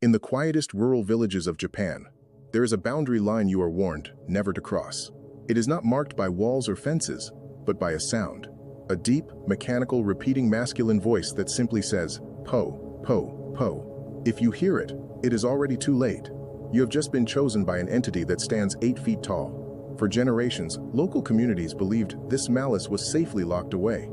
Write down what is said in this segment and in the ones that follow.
In the quietest rural villages of Japan, there is a boundary line you are warned never to cross. It is not marked by walls or fences, but by a sound. A deep, mechanical, repeating masculine voice that simply says, "Po, po, po." If you hear it, it is already too late. You have just been chosen by an entity that stands 8 feet tall. For generations, local communities believed this malice was safely locked away.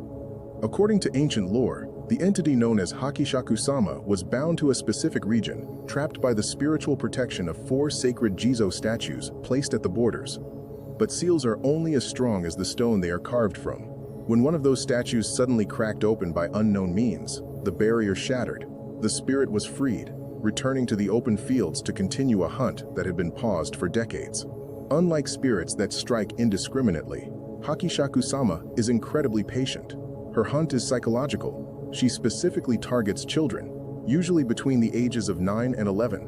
According to ancient lore, the entity known as Hachishakusama was bound to a specific region, trapped by the spiritual protection of 4 sacred Jizo statues placed at the borders. But seals are only as strong as the stone they are carved from. When one of those statues suddenly cracked open by unknown means, the barrier shattered. The spirit was freed, returning to the open fields to continue a hunt that had been paused for decades. Unlike spirits that strike indiscriminately, Hachishakusama is incredibly patient. Her hunt is psychological. She specifically targets children, usually between the ages of 9 and 11.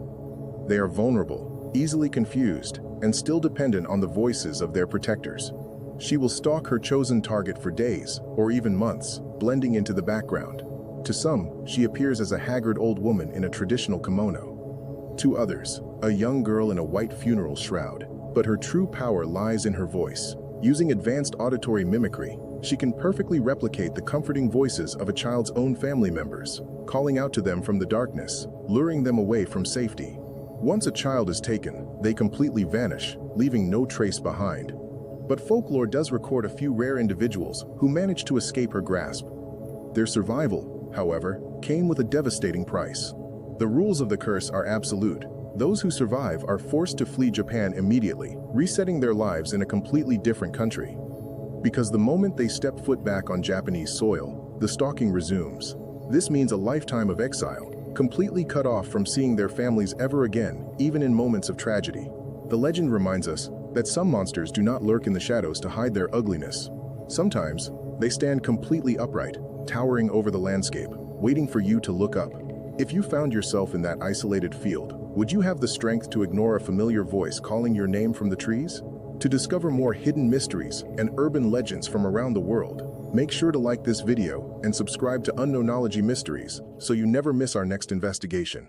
They are vulnerable, easily confused, and still dependent on the voices of their protectors. She will stalk her chosen target for days, or even months, blending into the background. To some, she appears as a haggard old woman in a traditional kimono. To others, a young girl in a white funeral shroud. But her true power lies in her voice. Using advanced auditory mimicry, she can perfectly replicate the comforting voices of a child's own family members, calling out to them from the darkness, luring them away from safety. Once a child is taken, they completely vanish, leaving no trace behind. But folklore does record a few rare individuals who managed to escape her grasp. Their survival, however, came with a devastating price. The rules of the curse are absolute. Those who survive are forced to flee Japan immediately, resetting their lives in a completely different country. Because the moment they step foot back on Japanese soil, the stalking resumes. This means a lifetime of exile, completely cut off from seeing their families ever again, even in moments of tragedy. The legend reminds us that some monsters do not lurk in the shadows to hide their ugliness. Sometimes, they stand completely upright, towering over the landscape, waiting for you to look up. If you found yourself in that isolated field, would you have the strength to ignore a familiar voice calling your name from the trees? To discover more hidden mysteries and urban legends from around the world, make sure to like this video and subscribe to Unknownology Mysteries so you never miss our next investigation.